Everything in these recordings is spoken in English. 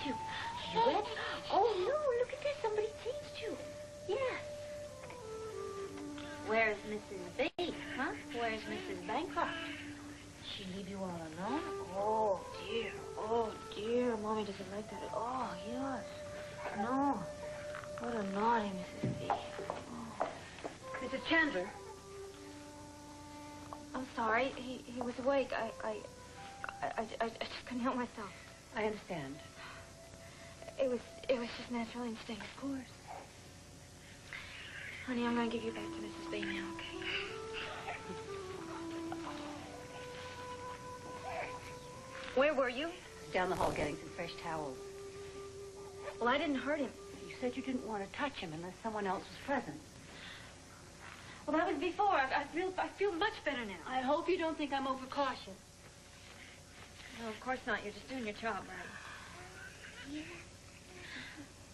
you. You wet? Oh, no, look at this. Somebody teased you. Yeah. Where's Mrs. B? Huh? Where's Mrs. Bancroft? She leave you all alone? Oh, dear. Oh, dear. Mommy doesn't like that. Oh, yes. No. What a naughty Mrs. B. Oh. Mrs. Chandler. I'm sorry. He was awake. I just couldn't help myself. I understand. It was just natural instinct. Of course. Honey, I'm going to give you back to Mrs. B now, okay? Where were you? Down the hall getting some fresh towels. Well, I didn't hurt him. You said you didn't want to touch him unless someone else was present. Well, that was before. I feel much better now. I hope you don't think I'm overcautious. No, of course not. You're just doing your job, right? Yeah.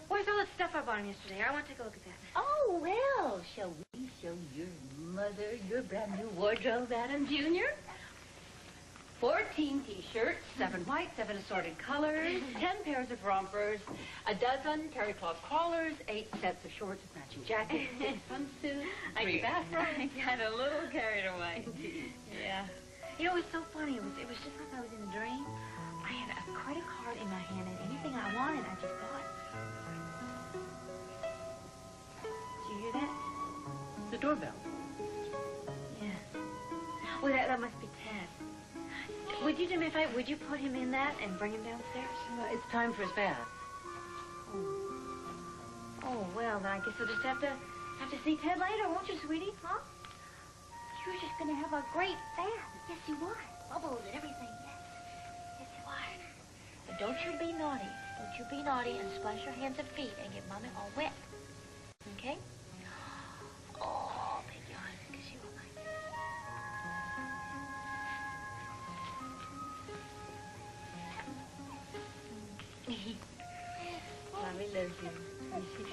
Where's all that stuff I bought him yesterday? I want to take a look at that. Oh, well, shall we show your mother your brand new wardrobe, Adam Jr.? 14 T-shirts, 7 white, 7 assorted colors, 10 pairs of rompers, a dozen terry cloth collars, 8 sets of shorts with matching jackets, 6 swimsuits, 3 bathrobes. I got a little carried away. Yeah. You know, it was so funny. It was just like I was in a dream. I had a credit card in my hand, and anything I wanted, I just bought. Did you hear that? The doorbell. Yeah. Well, that must be Ted. Would you do me a favor? Would you put him in that and bring him downstairs? It's time for his bath. Oh, well, then I guess we'll just have to see Ted later, won't you, sweetie? Huh? You're just going to have a great bath. Yes, you are. Bubbles and everything, yes. Yes, you are. But don't you be naughty. Don't you be naughty and splash your hands and feet and get Mommy all wet. Okay? Oh, baby, honey, because you will like it. Mommy loves you. Yes, she does.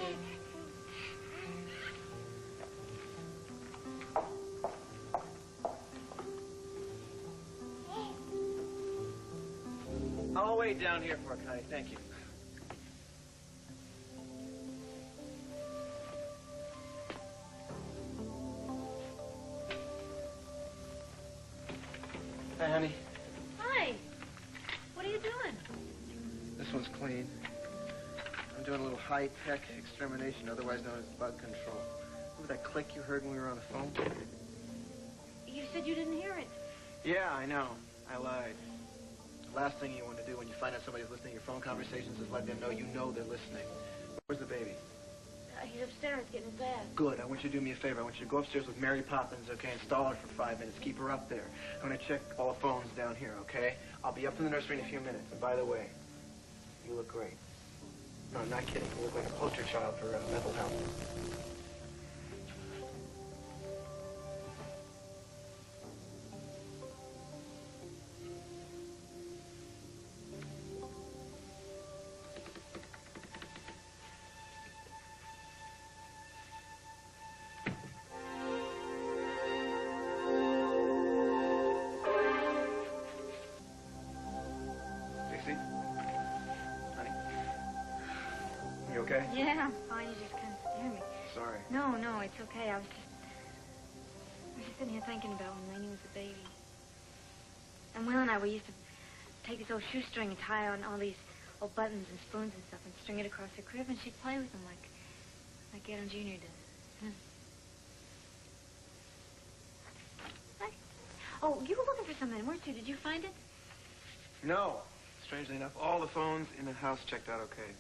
I'll wait down here for it, honey. Thank you. Hi, honey. Hi. What are you doing? This one's clean. I'm doing a little high-tech extermination, otherwise known as bug control. Remember that click you heard when we were on the phone? You said you didn't hear it. Yeah, I know. I lied. The last thing you want to do when you find out somebody's listening to your phone conversations is let them know you know they're listening. Where's the baby? He's upstairs getting his bath. Good. I want you to do me a favor. I want you to go upstairs with Mary Poppins, okay, and stall her for 5 minutes. Keep her up there. I'm going to check all the phones down here, okay? I'll be up in the nursery in a few minutes. And by the way, you look great. No, I'm not kidding. You look like a poster child for mental health. Okay? Yeah, I'm fine. You just kind of scared me. Sorry. No, it's okay. I was just sitting here thinking about when Lainey was a baby. And Will and I, we used to take this old shoestring and tie on all these old buttons and spoons and stuff and string it across her crib, and she'd play with them like Adam Jr. does. Hi. Oh, you were looking for something, weren't you? Did you find it? No. Strangely enough, all the phones in the house checked out okay.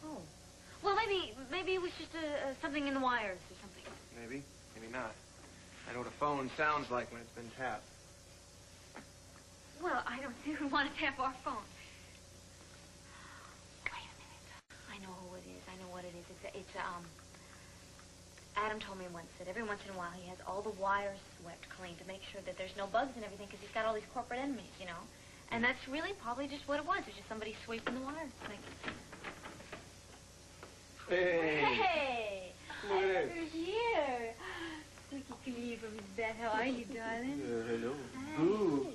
Oh. Well, maybe it was just something in the wires or something. Maybe. Maybe not. I know what a phone sounds like when it's been tapped. Well, I don't think we want to tap our phone. Wait a minute. I know who it is. I know what it is. It's Adam told me once that every once in a while he has all the wires swept clean to make sure that there's no bugs and everything because he's got all these corporate enemies, you know. And that's really probably just what it was. It was just somebody sweeping the wires. Like... Hey! Look at who's here. Look at me from his bed. How are you, darling? Hello. Hi. Boo.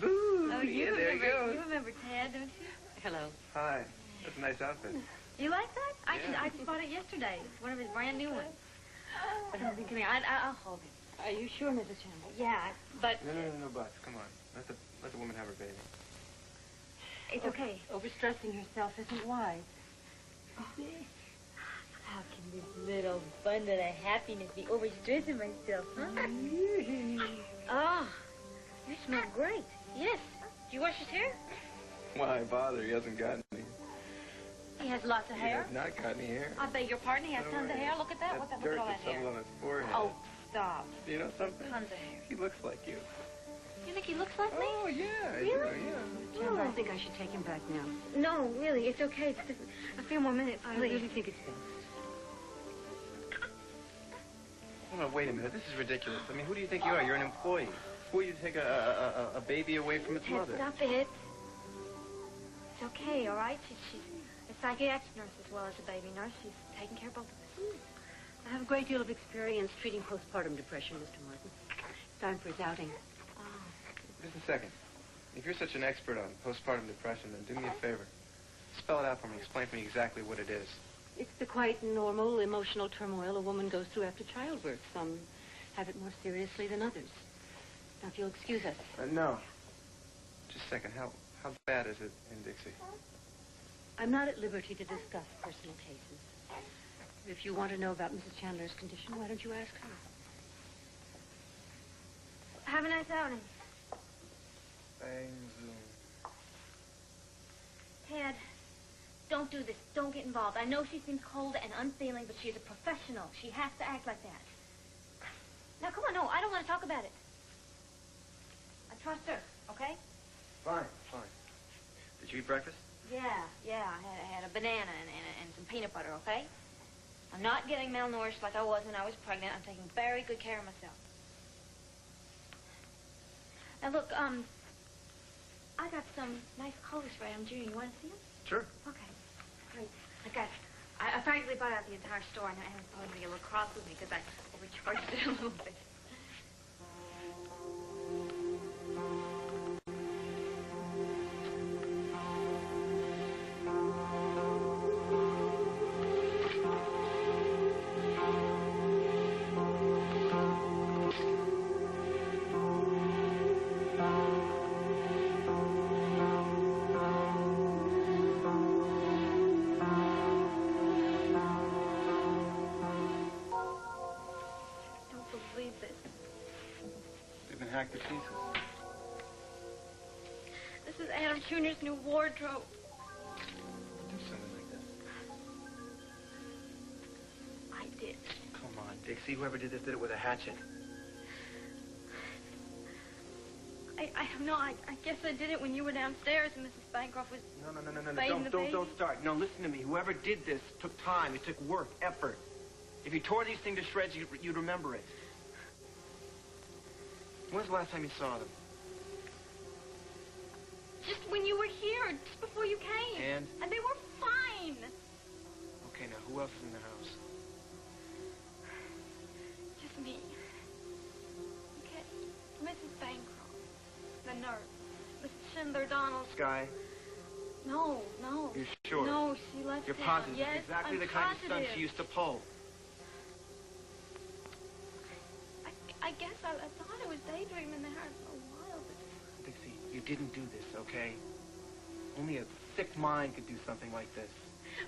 Boo. Oh, yeah, there you go. You remember Tad, don't you? Hello. Hi. That's a nice outfit. You like that? Yeah. I just bought it yesterday. It's one of his brand new ones. But come here. I'll hold him. Are you sure, Mrs. Chandler? Yeah, but No buts. Come on. Let the woman have her baby. it's okay. Overstressing yourself isn't wise. How can this little bundle of happiness be overstressing myself, huh? Oh, you smell great. Yes. Do you wash his hair? Why bother? He hasn't got any. He has lots of He hair. has not got any hair. I beg your pardon. He has tons of hair. Look at that. Look at dirt all that that's hair. settled on his forehead. Oh, stop. You know something? Tons of hair. He looks like you. You think he looks like me? Oh, yeah. I Really? do, yeah. Chandler, I think I should take him back now. No, really, it's okay. Just a few more minutes, I please. really think it's best. Oh, no, wait a minute. This is ridiculous. I mean, who do you think you are? You're an employee. Who are you to take a baby away from its Ted, mother? stop it. It's okay, all right? She's a psychiatric nurse as well as a baby nurse. She's taking care of both of us. I have a great deal of experience treating postpartum depression, Mr. Martin. It's time for his outing. Oh. Just a second. If you're such an expert on postpartum depression, then do me a favor. Spell it out for me. Explain for me exactly what it is. It's the quite normal emotional turmoil a woman goes through after childbirth. Some have it more seriously than others. Now, if you'll excuse us. No. Just a second. How bad is it in Dixie? I'm not at liberty to discuss personal cases. If you want to know about Mrs. Chandler's condition, why don't you ask her? Have a nice outing. Bang, zoom. Ted, don't do this. Don't get involved. I know she seems cold and unfeeling, but she's a professional. She has to act like that. Now, come on. No, I don't want to talk about it. I trust her, okay? Fine. Did you eat breakfast? Yeah. I had a banana and some peanut butter, okay? I'm not getting malnourished like I was when I was pregnant. I'm taking very good care of myself. Now, look, I got some nice colors for Adam Jr. You want to see them? Sure. Okay. Great. I practically bought out the entire store, and Adam's probably going to get a little cross with me because I overcharged it a little bit. They've been hacked to pieces. This is Adam Jr.'s new wardrobe. Do something like that. I did. Come on, Dixie. Whoever did this did it with a hatchet. I don't know. I guess I did it when you were downstairs and Mrs. Bancroft was... No. Don't start. No, listen to me. Whoever did this took time. It took work, effort. If you tore these things to shreds, you'd remember it. When's the last time you saw them? Just when you were here, just before you came. And they were fine. Okay, now, who else is in the house? Just me. Okay. Mrs. Bancroft. The nurse. Mrs. Schindler Donald. Sky? No. You're sure? No, she left You're town. positive? Yes, Exactly I'm the kind of positive. stunt she used to pull. I guess I thought I was daydreaming there for a while, but... Dixie, you didn't do this, okay? Only a sick mind could do something like this.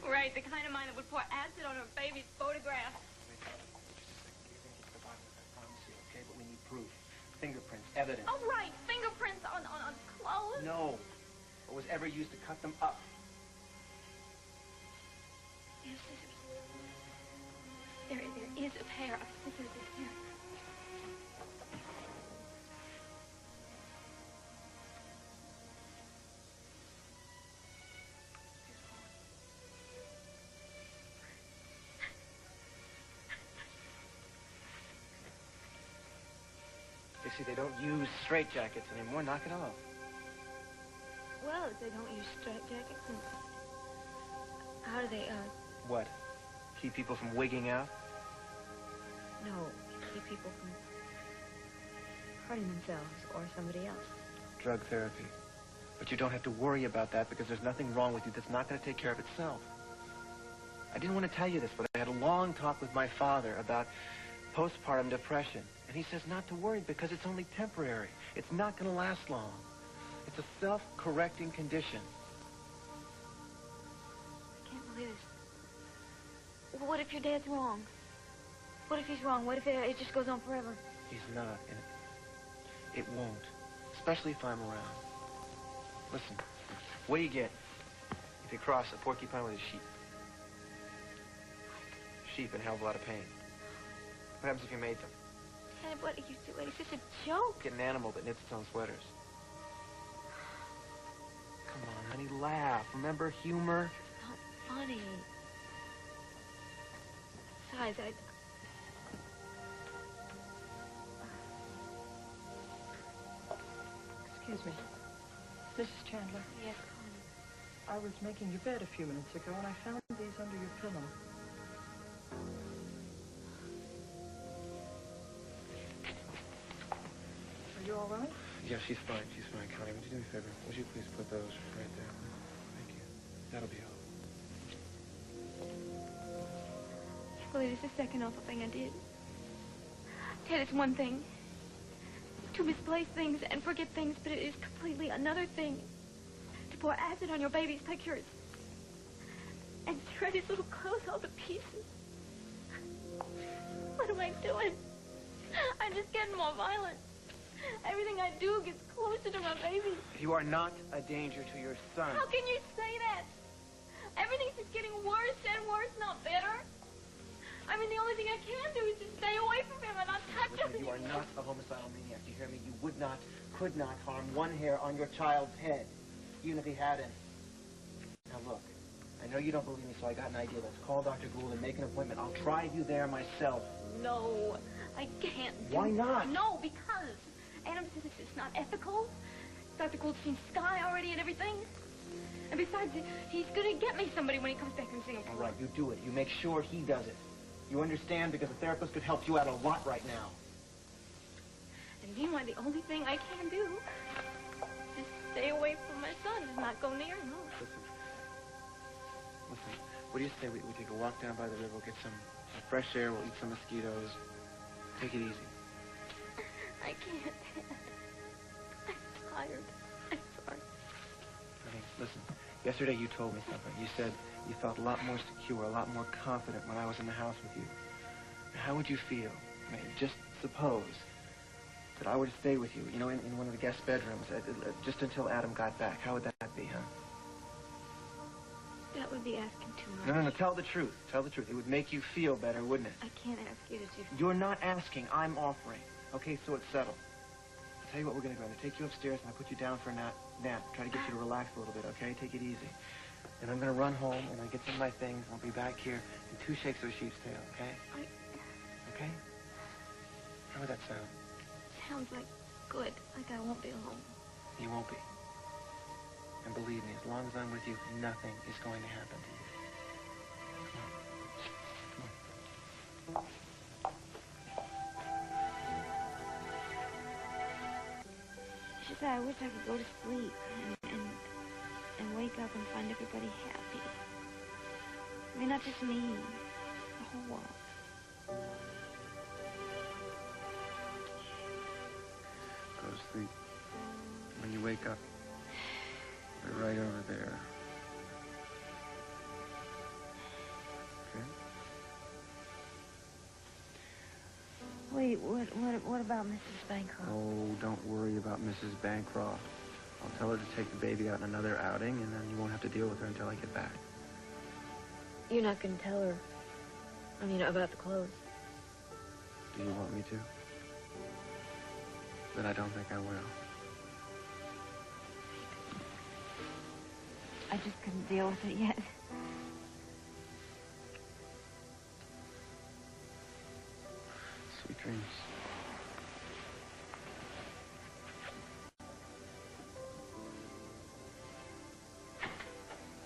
Right, the kind of mind that would pour acid on her baby's photograph. Wait, just a second. You're going to get the bottom of it, I promise you, okay? But we need proof. Fingerprints, evidence. Oh, right, fingerprints on clothes. No. What was ever used to cut them up? There's scissors. There is a pair of scissors in here. Dixie, they don't use straitjackets anymore. Knock it off. Well, if they don't use straitjackets, then how do they, What? Keep people from wigging out? no, keep people from hurting themselves or somebody else? Drug therapy. But But you don't have to worry about that because there's nothing wrong with you that's not going to take care of itself. I didn't want to tell you this, but I had a long talk with my father about postpartum depression. And he says not to worry because it's only temporary. It's not going to last long. It's a self-correcting condition. I can't believe this. Well, what if your dad's wrong? What if he's wrong? What if it just goes on forever? He's not, and it won't. Especially if I'm around. Listen, what do you get if you cross a porcupine with a sheep? Sheep in a hell of a lot of pain. What happens if you made them? Dad, what are you doing? It's just a joke. Get an animal that knits its own sweaters. Come on, honey, laugh. Remember humor? It's not funny. Besides, Excuse me. Mrs. Chandler, Yes, I was making your bed a few minutes ago, and I found these under your pillow. Are you all right? Yeah, she's fine. She's fine. Connie, would you do me a favor? Would you please put those right there? Thank you. That'll be all. I can't believe it's the second awful thing I did. Ted, it's one thing to misplace things and forget things, but it is completely another thing to pour acid on your baby's pictures and tear his little clothes all to pieces. What am I doing? I'm just getting more violent. Everything I do gets closer to my baby. You are not a danger to your son. How can you say that? Everything's just getting worse and worse, not better. I mean, the only thing I can do is just stay away from him and not touch him. Listen, you are not a homicidal maniac. Do you hear me? You would not, could not harm one hair on your child's head, even if he had any. Now, look, I know you don't believe me, so I got an idea. Let's call Dr. Gould and make an appointment. I'll drive you there myself. No, I can't do Why not? No, because Adam says it's just not ethical. Dr. Gould's seen Sky already and everything. And besides, he's going to get me somebody when he comes back from Singapore. All right, you do it. You make sure he does it. You understand? Because a therapist could help you out a lot right now. And meanwhile, the only thing I can do is stay away from my son and not go near him. Listen, what do you say we take a walk down by the river, we'll get some fresh air, we'll eat some mosquitoes. Take it easy. I can't. I'm tired. I'm sorry. Honey, listen, yesterday you told me something. You said you felt a lot more secure, a lot more confident when I was in the house with you. Now, how would you feel? I mean, just suppose that I were to stay with you, you know, in one of the guest bedrooms, just until Adam got back. How would that be, huh? That would be asking too much. No, tell the truth. Tell the truth. It would make you feel better, wouldn't it? I can't ask you to do. You're not asking. I'm offering. Okay, so it's settled. I'll tell you what we're going to do. I'm going to take you upstairs and I'll put you down for a nap. Try to get you to relax a little bit, okay? Take it easy. And I'm going to run home and I'll get some of my things. I'll be back here in 2 shakes of a sheep's tail, okay? Okay? How would that sound? Sounds like good. Like I won't be alone. You won't be. And believe me, as long as I'm with you, nothing is going to happen to you. Come on. It's just that I wish I could go to sleep and wake up and find everybody happy. I mean, not just me, the whole world. Go to sleep. When you wake up, they're right over there. Okay? Wait, what about Mrs. Bancroft? Oh, don't worry about Mrs. Bancroft. I'll tell her to take the baby out on another outing, and then you won't have to deal with her until I get back. You're not going to tell her, I mean, about the clothes. Do you want me to? Then I don't think I will. I just couldn't deal with it yet. Sweet dreams.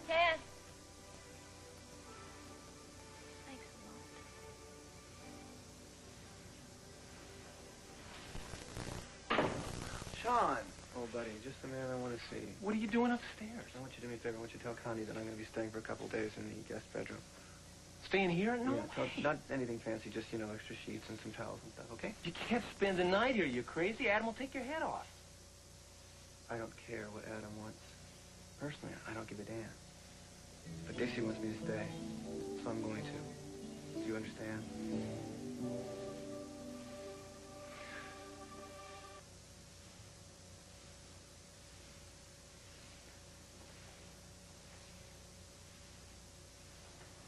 Ted! Thanks a lot. Sean! Oh, Oh, buddy, just the man I want to see. What are you doing upstairs? I want you to do me a favor. I want you to tell Connie that I'm going to be staying for a couple days in the guest bedroom. Staying here? No Yeah, way. not anything fancy, just, you know, extra sheets and some towels and stuff, okay? You can't spend the night here. You crazy? Adam will take your head off. I don't care what Adam wants. Personally, I don't give a damn. But Dixie wants me to stay, so I'm going to. Do you understand?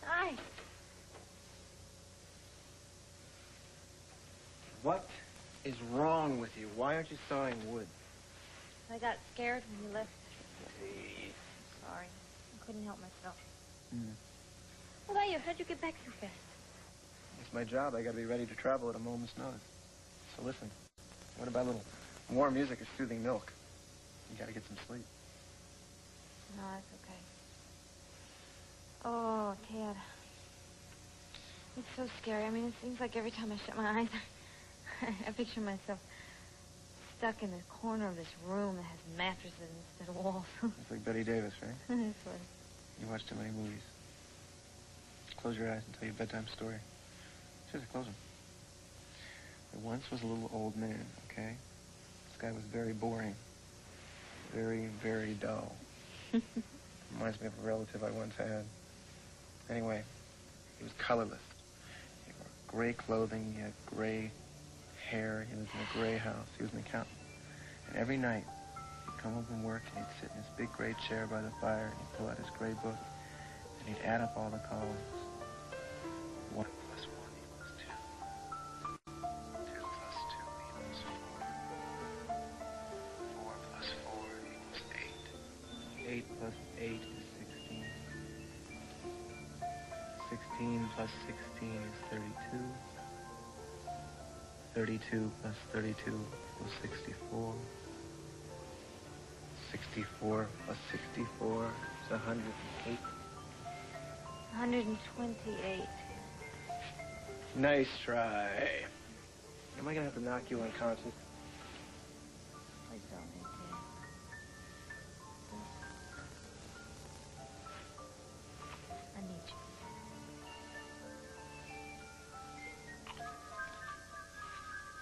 Hi. What is wrong with you? Why aren't you sawing wood? I got scared when you left. Sorry. I couldn't help myself. What about you? How'd you get back so fast? It's my job. I got to be ready to travel at a moment's notice. So listen, what about a little warm music or soothing milk? You got to get some sleep. No, that's okay. Oh, Ted. It's so scary. I mean, it seems like every time I shut my eyes, I picture myself stuck in the corner of this room that has mattresses instead of walls. It's like Betty Davis, right? That's what. You watch too many movies. Close your eyes and tell you a bedtime story. Seriously, close them. There once was a little old man, okay? This guy was very boring. Very, very dull. Reminds me of a relative I once had. Anyway, he was colorless. He wore gray clothing, he had gray hair, he lived in a gray house. He was an accountant. And every night, he'd come home from work and he'd sit in his big gray chair by the fire and he'd pull out his gray book and he'd add up all the columns. 1 plus 1 equals 2. 2 plus 2 equals 4. 4 plus 4 equals 8. 8 plus 8 is 16. 16 plus 16 is 32. 32 plus 32 equals 64. 64 plus 64 is 108. 128. Nice try. Am I going to have to knock you unconscious? Please don't.